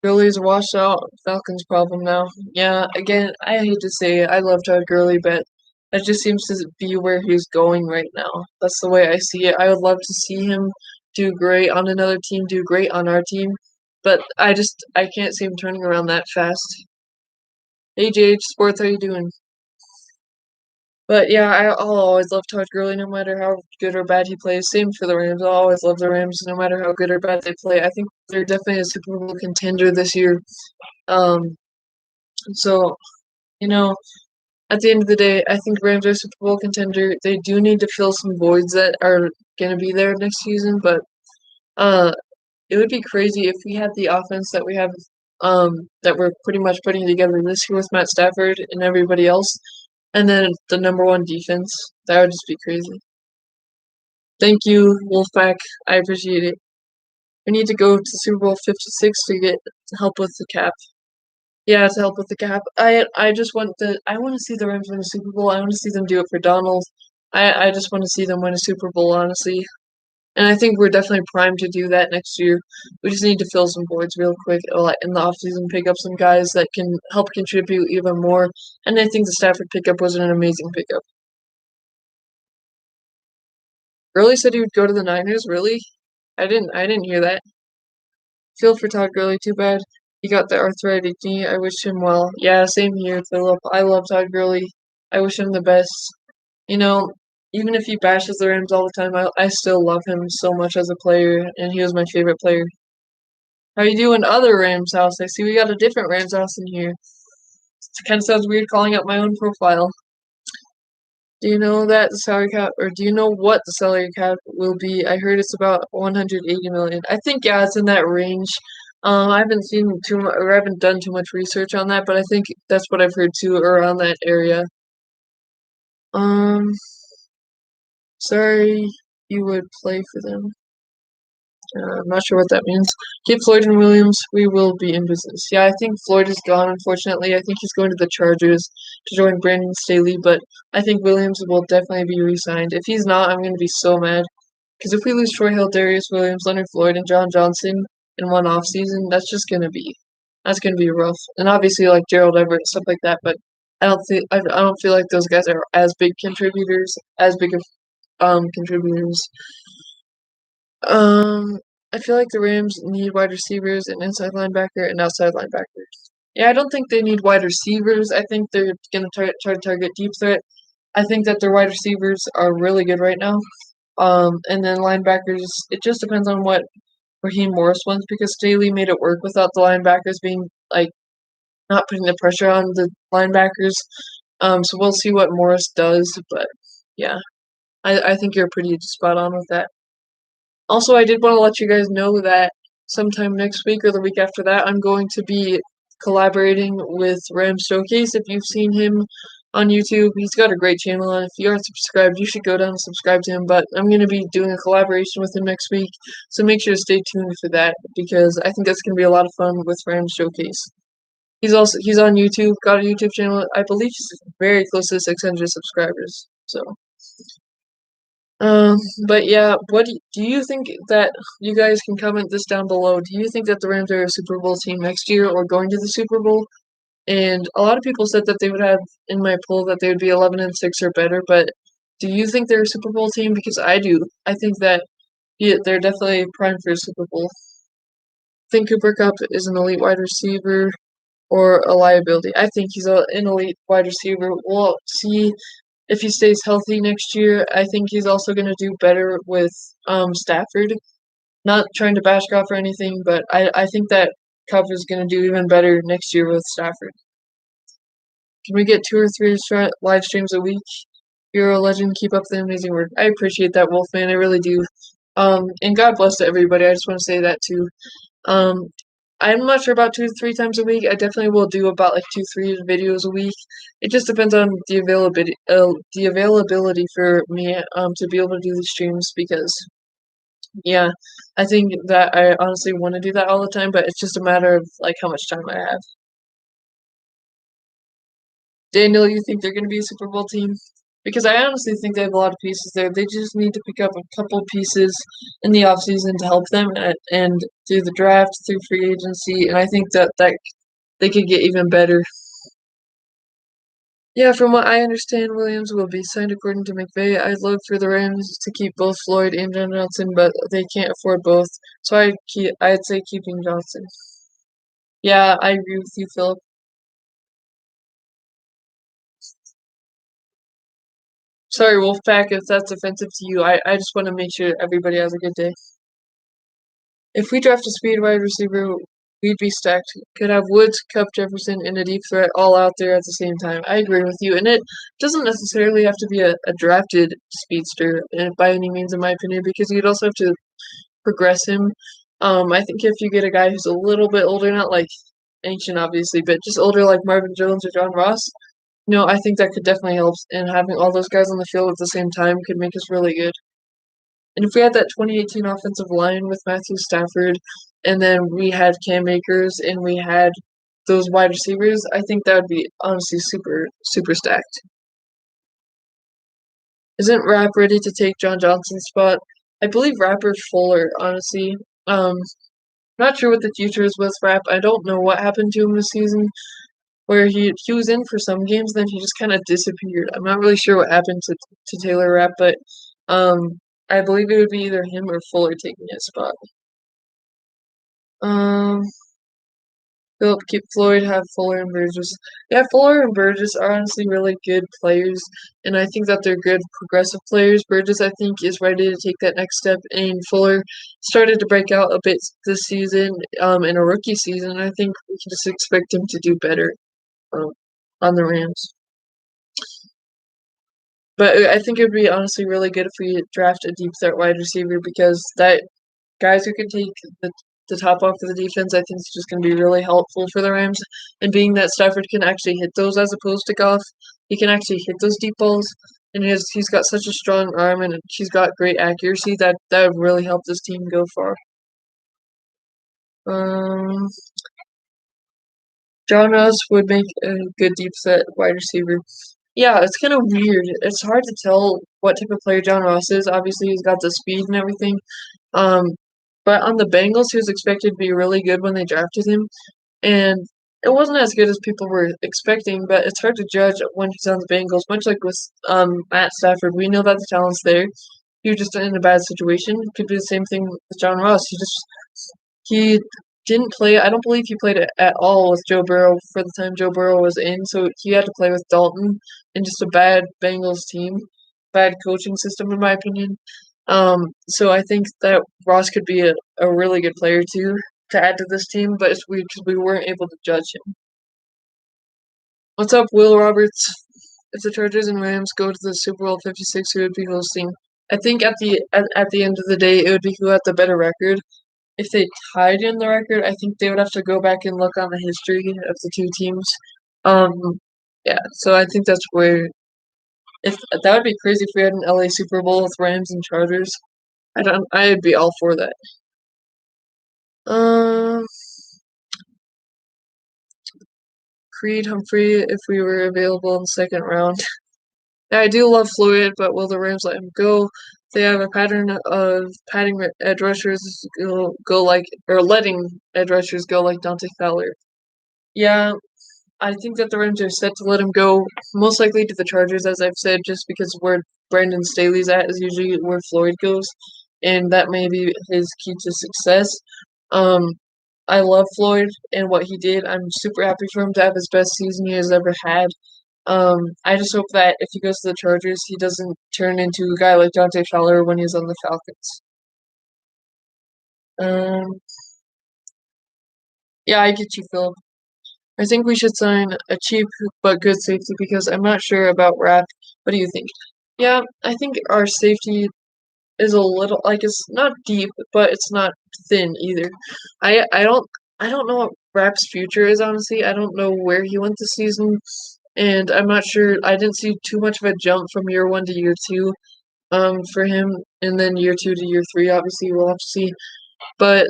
Gurley's a washed out Falcons problem now. Yeah, again, I hate to say it. I love Todd Gurley, but That just seems to be where he's going right now. That's the way I see it. I would love to see him do great on another team, do great on our team, but I can't see him turning around that fast. Hey JH Sports, how you doing? But yeah, I'll always love Todd Gurley no matter how good or bad he plays. Same for the Rams. I'll always love the Rams no matter how good or bad they play. I think they're definitely a Super Bowl contender this year. Um, so, you know, at the end of the day, I think Rams are a Super Bowl contender. They do need to fill some voids that are going to be there next season, but uh, it would be crazy if we had the offense that we have, that we're pretty much putting together this year with Matt Stafford and everybody else, and then the number one defense. That would just be crazy. Thank you, Wolfpack. I appreciate it. We need to go to Super Bowl 56 to get help with the cap. Yeah, to help with the cap. I want to see the Rams win a Super Bowl. I want to see them do it for Donald. I just want to see them win a Super Bowl, honestly. And I think we're definitely primed to do that next year. We just need to fill some voids real quick, like in the offseason, pick up some guys that can help contribute even more. And I think the Stafford pickup was an amazing pickup. Gurley said he would go to the Niners. Really? I didn't hear that. Feel for Todd Gurley, too bad. He got the arthritic knee. I wish him well. Yeah, same here, Philip. I love Todd Gurley. I wish him the best. You know, even if he bashes the Rams all the time, I still love him so much as a player, and he was my favorite player. How you doing, other Rams house? I see we got a different Rams house in here. It kind of sounds weird calling out my own profile. Do you know that the salary cap, or do you know what the salary cap will be? I heard it's about 180 million. I think yeah, it's in that range. I haven't seen too much, or I haven't done too much research on that, but I think that's what I've heard too, around that area. Um, sorry, you would play for them. I'm not sure what that means. Keep Floyd and Williams. We will be in business. Yeah, I think Floyd is gone, unfortunately. I think he's going to the Chargers to join Brandon Staley, but I think Williams will definitely be re-signed. If he's not, I'm going to be so mad. Because if we lose Troy Hill, Darius Williams, Leonard Floyd, and John Johnson in one offseason, that's gonna be rough. And obviously, like Gerald Everett and stuff like that, but I don't feel like those guys are as big contributors, as big of contributors. I feel like the Rams need wide receivers, an inside linebacker, and outside linebackers. Yeah, I don't think they need wide receivers. I think they're gonna try to target deep threat. I think that their wide receivers are really good right now. And then linebackers, it just depends on what Raheem Morris wants because Staley made it work without the linebackers being like not putting the pressure on the linebackers. So we'll see what Morris does, but yeah, I think you're pretty spot on with that. Also, I did want to let you guys know that sometime next week or the week after that, I'm going to be collaborating with Ram Showcase. If you've seen him on YouTube, he's got a great channel, and if you aren't subscribed, you should go down and subscribe to him. But I'm going to be doing a collaboration with him next week, so make sure to stay tuned for that because I think that's going to be a lot of fun with Ram Showcase. He's on YouTube, got a YouTube channel. I believe he's very close to 600 subscribers. So. But yeah, do you think that you guys can comment this down below? Do you think that the Rams are a Super Bowl team next year or going to the Super Bowl? And a lot of people said that they would have in my poll that they would be 11-6 or better. But do you think they're a Super Bowl team? Because I do. I think that they're definitely primed for a Super Bowl. I think Cooper Kupp is an elite wide receiver or a liability. I think he's an elite wide receiver. We'll see if he stays healthy next year. I think he's also going to do better with Stafford. Not trying to bash Goff or anything, but I think that Kupp is going to do even better next year with Stafford. Can we get 2 or 3 live streams a week? You're a legend. Keep up the amazing work. I appreciate that, Wolfman. I really do. And God bless to everybody. I just want to say that too. I'm not sure about 2 to 3 times a week. I definitely will do about like 2-3 videos a week. It just depends on the availability for me to be able to do these streams because yeah, I think that I honestly want to do that all the time, but it's just a matter of like how much time I have. Daniel, you think they're going to be a Super Bowl team? Because I honestly think they have a lot of pieces there. They just need to pick up a couple pieces in the offseason to help them and through the draft, through free agency, and I think that they could get even better. Yeah, from what I understand, Williams will be signed according to McVay. I'd love for the Rams to keep both Floyd and John Johnson, but they can't afford both. So I'd say keeping Johnson. Yeah, I agree with you, Philip. Sorry, Wolfpack, if that's offensive to you. I just want to make sure everybody has a good day. If we draft a speed wide receiver, we'd be stacked. Could have Woods, Cup, Jefferson, and a deep threat all out there at the same time. I agree with you, and it doesn't necessarily have to be a drafted speedster by any means, in my opinion, because you'd also have to progress him. I think if you get a guy who's a little bit older, not like ancient, obviously, but just older, like Marvin Jones or John Ross, I think that could definitely help. And having all those guys on the field at the same time could make us really good. And if we had that 2018 offensive line with Mathew Stafford, and then we had Cam Akers, and we had those wide receivers, I think that would be honestly super, super stacked. Isn't Rapp ready to take John Johnson's spot? I believe Rapper Fuller, honestly. Not sure what the future is with Rapp. I don't know what happened to him this season, where he was in for some games, then he just kind of disappeared. I'm not really sure what happened to Taylor Rapp, but I believe it would be either him or Fuller taking his spot. Um, Philip, keep Floyd, have Fuller and Burgess. Yeah, Fuller and Burgess are honestly really good players, and I think that they're good progressive players. Burgess, I think, is ready to take that next step, and Fuller started to break out a bit this season, in a rookie season. I think we can just expect him to do better, um, on the Rams. But I think it would be honestly really good if we draft a deep threat wide receiver because that guys who can take the top off of the defense, I think is just going to be really helpful for the Rams. And being that Stafford can actually hit those as opposed to Goff, he can actually hit those deep balls. And he's got such a strong arm and he's got great accuracy that would really help this team go far. Um, John Ross would make a good deep set wide receiver. Yeah, it's kind of weird. It's hard to tell what type of player John Ross is. Obviously, he's got the speed and everything. Um, but on the Bengals, he was expected to be really good when they drafted him, and it wasn't as good as people were expecting. But it's hard to judge when he's on the Bengals. Much like with Matt Stafford, we know that the talent's there. He was just in a bad situation. Could be the same thing with John Ross. He didn't play. I don't believe he played at all with Joe Burrow for the time Joe Burrow was in. So he had to play with Dalton and just a bad Bengals team, bad coaching system, in my opinion. So I think that Ross could be a really good player too to add to this team, but it's weird because we weren't able to judge him. What's up, Will Roberts? If the Chargers and Rams go to the Super Bowl 56, who would be hosting? I think at the end of the day, it would be who had the better record. If they tied in the record, I think they would have to go back and look on the history of the two teams. Um, yeah, so I think that's where if that would be crazy if we had an LA Super Bowl with Rams and Chargers. I'd be all for that. Um, Creed Humphrey if we were available in the second round. Yeah, I do love Floyd, but will the Rams let him go? They have a pattern of patting edge rushers go like or letting edge rushers go like Dante Fowler. Yeah, I think that the Rams are set to let him go, most likely to the Chargers, as I've said, just because where Brandon Staley's at is usually where Floyd goes, and that may be his key to success. Um, I love Floyd and what he did. I'm super happy for him to have his best season he has ever had. I just hope that if he goes to the Chargers, he doesn't turn into a guy like Dante Fowler when he's on the Falcons. Um, yeah, I get you, Phil. I think we should sign a cheap but good safety because I'm not sure about Rapp. What do you think? Yeah, I think our safety is a little like it's not deep, but it's not thin either. I I don't I don't know what Rapp's future is honestly. I don't know where he went this season, and I'm not sure. I didn't see too much of a jump from year one to year two, for him, and then year two to year three. Obviously, we'll have to see, but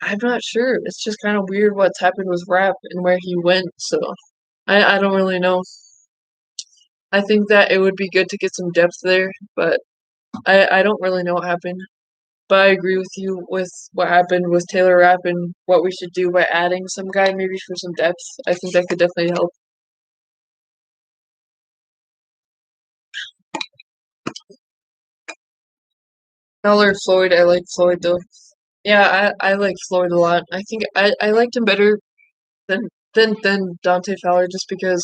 I'm not sure. It's just kind of weird what's happened with Rapp and where he went. So I don't really know. I think that it would be good to get some depth there, but I don't really know what happened. But I agree with you with what happened with Taylor Rapp and what we should do by adding some guy maybe for some depth. I think that could definitely help. Fowler, Floyd. I like Floyd though. Yeah, I like Floyd a lot. I think I liked him better than than Dante Fowler just because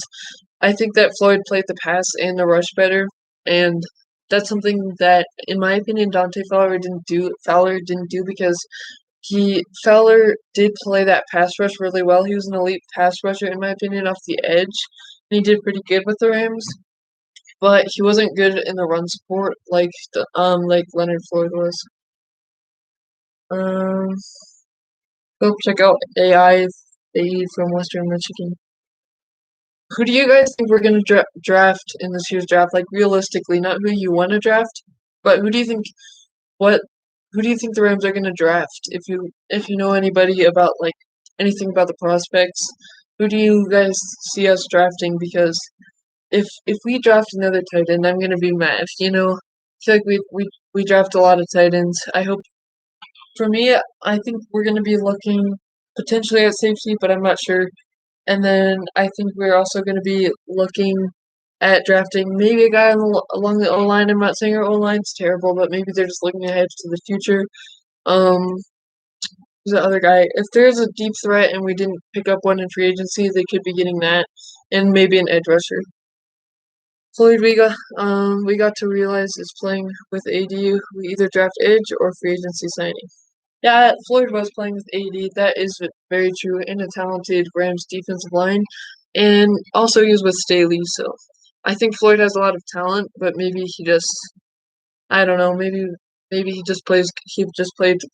I think that Floyd played the pass and the rush better, and that's something that, in my opinion, Dante Fowler didn't do. Fowler didn't do because Fowler did play that pass rush really well. He was an elite pass rusher, in my opinion, off the edge, and he did pretty good with the Rams. But he wasn't good in the run support like Leonard Floyd was. Um, Go check out AI from Western Michigan. Who do you guys think we're gonna draft in this year's draft? Like realistically, not who you want to draft, but what who do you think the Rams are gonna draft? If you know anybody about like anything about the prospects, who do you guys see us drafting? Because if we draft another tight end, I'm gonna be mad. I feel like we draft a lot of tight ends. I hope for me, I think we're gonna be looking potentially at safety, but I'm not sure. And then I think we're also going to be looking at drafting maybe a guy along the O line. I'm not saying our O line's terrible, but maybe they're just looking ahead to the future. Who's the other guy? If there's a deep threat and we didn't pick up one in free agency, they could be getting that, and maybe an edge rusher. Floyd we got to realize is playing with AD. We either draft edge or free agency signing. Yeah, Floyd was playing with AD. That is very true, and a talented Rams defensive line, and also he was with Staley. So I think Floyd has a lot of talent, but maybe he just I don't know. Maybe he just played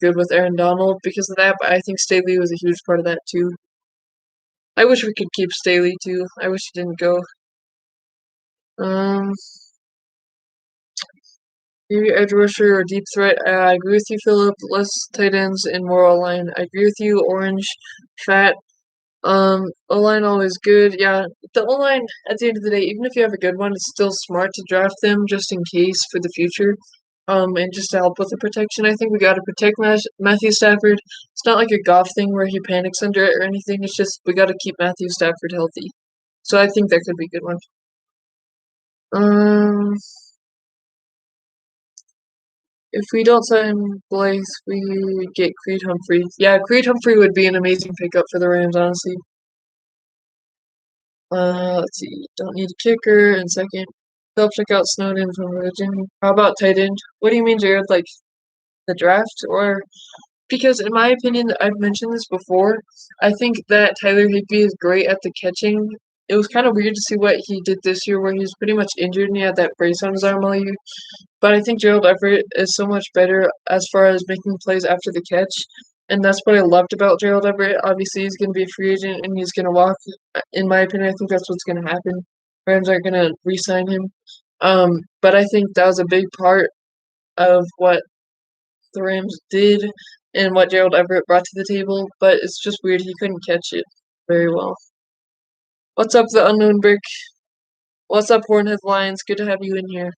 good with Aaron Donald because of that. But I think Staley was a huge part of that too. I wish we could keep Staley too. I wish he didn't go. Um, Maybe edge rusher or deep threat. I agree with you, Philip. Less tight ends and more O line. I agree with you. Orange, fat. O-line always good. Yeah, the O-line at the end of the day, even if you have a good one, it's still smart to draft them just in case for the future. And just to help with the protection, I think we got to protect Matthew Stafford. It's not like a Goff thing where he panics under it or anything. It's just we got to keep Matthew Stafford healthy. So I think that could be a good one. Um, if we don't sign Blythe, we get Creed Humphrey. Yeah, Creed Humphrey would be an amazing pickup for the Rams, honestly. Let's see. Don't need a kicker. And second, help check out Snowden from Virginia. How about tight end? What do you mean, Jared? Like the draft? Or because in my opinion, I've mentioned this before, I think that Tyler Higbee is great at the catching. It was kind of weird to see what he did this year where he was pretty much injured and he had that brace on his arm all year. But I think Gerald Everett is so much better as far as making plays after the catch. And that's what I loved about Gerald Everett. Obviously, he's going to be a free agent and he's going to walk. In my opinion, I think that's what's going to happen. Rams aren't going to re sign him. But I think that was a big part of what the Rams did and what Gerald Everett brought to the table. But it's just weird. He couldn't catch it very well. What's up, the unknown brick? What's up, Hornhead Lions? Good to have you in here.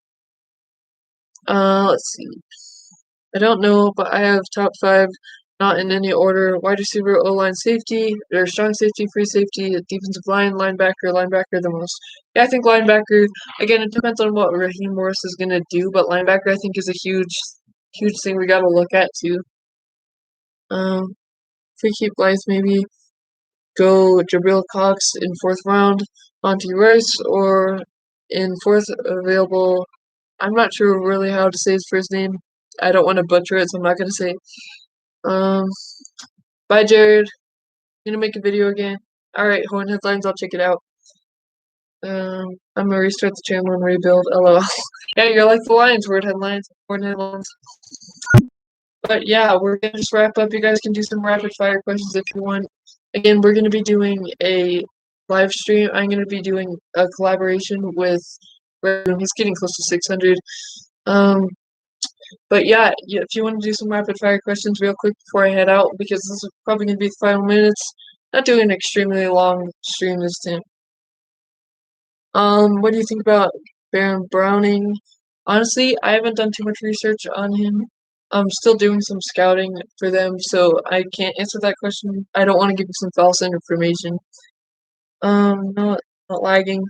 Let's see. I don't know, but I have top five, not in any order. Wide receiver, O-line, safety, or strong safety, free safety, defensive line, linebacker the most. Yeah, I think linebacker, again, it depends on what Raheem Morris is going to do, but linebacker I think is a huge thing we got to look at too. If we keep Blythe, maybe go Jabril Cox in fourth round, Monty Rice, or in fourth available. I'm not sure really how to say his first name. I don't want to butcher it, so I'm not going to say. Um, Bye, Jared. Gonna make a video again. All right, Horn Headlines. I'll check it out. I'm gonna restart the channel and rebuild. LOL. Yeah, you're like the Lions. Word headlines. Horn Headlines. But yeah, we're gonna just wrap up. You guys can do some rapid fire questions if you want. Again, we're gonna be doing a live stream. I'm gonna be doing a collaboration with. He's getting close to 600. But yeah, if you want to do some rapid fire questions real quick before I head out, because this is probably going to be the final minutes. Not doing an extremely long stream this time. What do you think about Baron Browning? Honestly, I haven't done too much research on him. I'm still doing some scouting for them, so I can't answer that question. I don't want to give you some false information. Not lagging.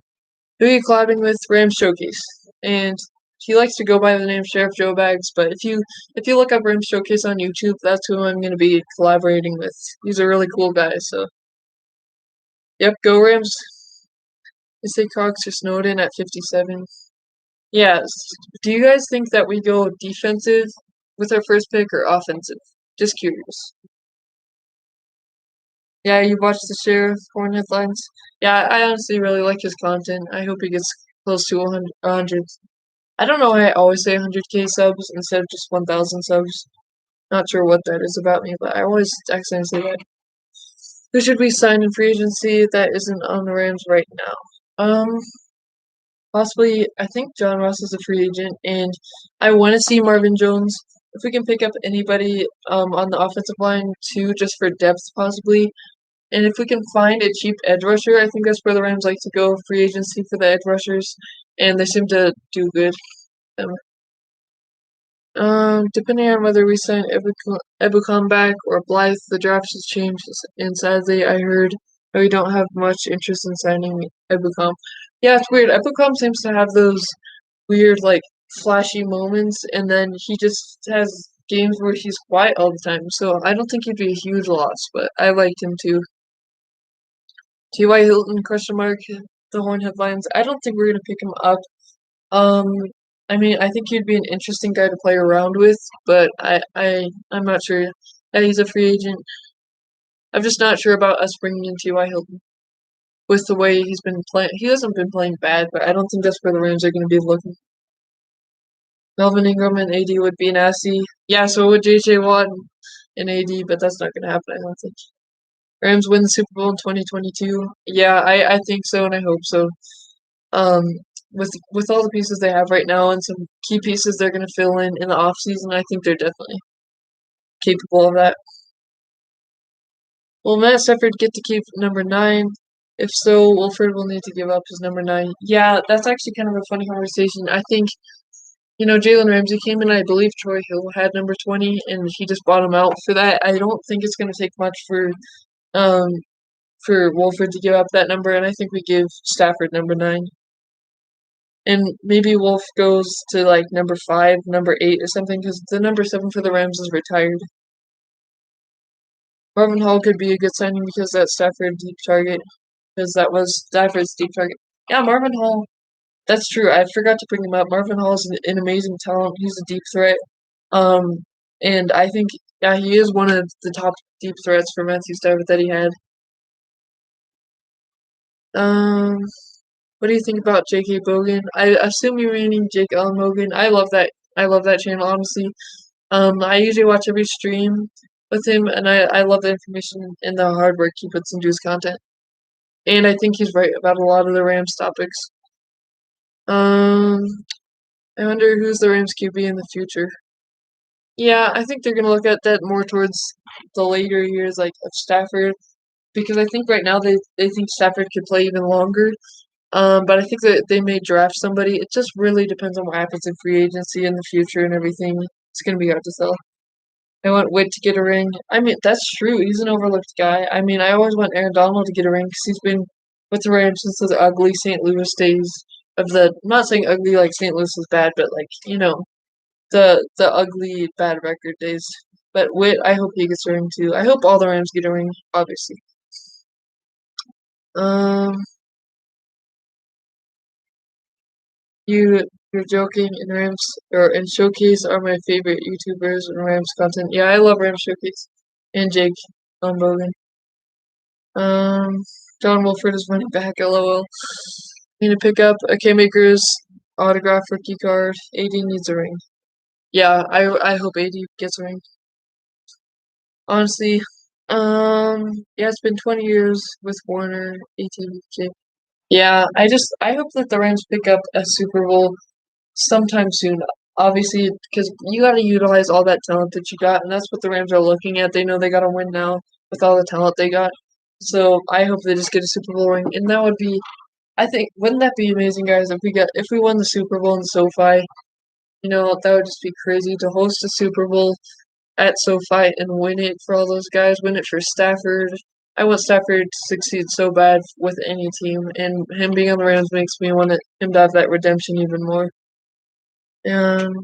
Who are you collabing with? Rams Showcase. And he likes to go by the name Sheriff Joe Bags, but if you look up Rams Showcase on YouTube, that's who I'm gonna be collaborating with. He's a really cool guy, so yep, go Rams. They say Cox or Snowden at 57. Yes. Do you guys think that we go defensive with our first pick or offensive? Just curious. Yeah, you watched the Sheriff Horn headlines? Yeah, I honestly really like his content. I hope he gets close to 100. I don't know why I always say 100K subs instead of just 1,000 subs. Not sure what that is about me, but I always accidentally say that. Who should we sign in free agency that isn't on the Rams right now? Possibly, I think John Ross is a free agent, and I want to see Marvin Jones. If we can pick up anybody on the offensive line too, just for depth possibly, and if we can find a cheap edge rusher, I think that's where the Rams like to go free agency for the edge rushers, and they seem to do good. Depending on whether we sign Ebukam back or Blythe, the draft has changed, and sadly, I heard that we don't have much interest in signing Ebukam. Yeah, it's weird. Ebukam seems to have those weird, like, flashy moments, and then he just has games where he's quiet all the time. So I don't think he'd be a huge loss, but I liked him too. T.Y. Hilton, question mark, the Horn headlines. I don't think we're gonna pick him up. Um, I mean, I think he'd be an interesting guy to play around with, but I'm not sure. Yeah, he's a free agent. I'm just not sure about us bringing in T.Y. Hilton with the way he's been playing. He hasn't been playing bad, but I don't think that's where the Rams are going to be looking. Melvin Ingram and AD would be nasty. Yeah, so would J.J. Watt and AD, but that's not going to happen, I don't think. Rams win the Super Bowl in 2022. Yeah, I think so, and I hope so. Um, with all the pieces they have right now and some key pieces they're going to fill in the offseason, I think they're definitely capable of that. Will Matt Stafford get to keep number 9? If so, Wolford will need to give up his number 9. Yeah, that's actually kind of a funny conversation. I think, Jalen Ramsey came in, I believe Troy Hill had number 20, and he just bought him out for that. I don't think it's going to take much um, for Wolford to give up that number, and I think we give Stafford number 9. And maybe Wolf goes to like number 5, number 8 or something, because the number 7 for the Rams is retired. Marvin Hall could be a good signing because that's Stafford deep target, because that was Stafford's deep target. Yeah, Marvin Hall, that's true. I forgot to bring him up. Marvin Hall is an amazing talent. He's a deep threat. Um, and I think, yeah, he is one of the top deep threats for Mathew Stafford that he had. Um, what do you think about J.K. Bogan? I assume you're meaning Jake L. Mogan. I love that. I love that channel, honestly. I usually watch every stream with him, and I love the information and the hard work he puts into his content. And I think he's right about a lot of the Rams topics. Um, I wonder who's the Rams QB in the future. Yeah, I think they're gonna look at that more towards the later years, like of Stafford, because I think right now they think Stafford could play even longer. But I think that they may draft somebody. It just really depends on what happens in free agency in the future and everything. It's gonna be hard to tell. I want Witt to get a ring. I mean, that's true. He's an overlooked guy. I mean, I always want Aaron Donald to get a ring because he's been with the Rams since the ugly St. Louis days of the. I'm not saying ugly like St. Louis was bad, but like the ugly bad record days. But Witt, I hope he gets a ring too. I hope all the Rams get a ring, obviously. Um, you're joking. And Rams and Showcase are my favorite YouTubers and Rams content. Yeah, I love Rams Showcase and Jake Bogan. John Wolford is running back. LOL. Need to pick up a K-Makers autograph rookie card. AD needs a ring. Yeah, I hope AD gets a ring. Honestly, yeah, it's been 20 years with Warner, 18 with Jake. Yeah, I hope that the Rams pick up a Super Bowl sometime soon. Obviously, because you got to utilize all that talent that you got, and that's what the Rams are looking at. They know they got to win now with all the talent they got. So I hope they just get a Super Bowl ring, and that would be, I think, wouldn't that be amazing, guys? If we won the Super Bowl in SoFi, that would just be crazy to host a Super Bowl at SoFi and win it for all those guys. Win it for Stafford. I want Stafford to succeed so bad with any team, and him being on the Rams makes me want him to have that redemption even more. And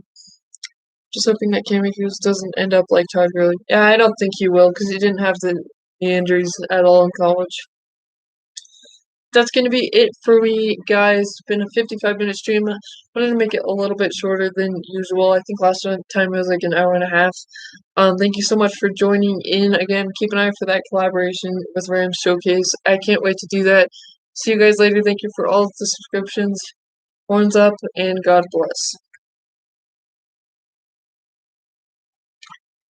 just hoping that Cam Akers doesn't end up like Todd Gurley. Yeah, I don't think he will because he didn't have the knee injuries at all in college. That's going to be it for me, guys. It's been a 55-minute stream. I wanted to make it a little bit shorter than usual. I think last time it was like an hour and a half. Thank you so much for joining in. Again, keep an eye for that collaboration with Rams Showcase. I can't wait to do that. See you guys later. Thank you for all of the subscriptions. Horns up, and God bless.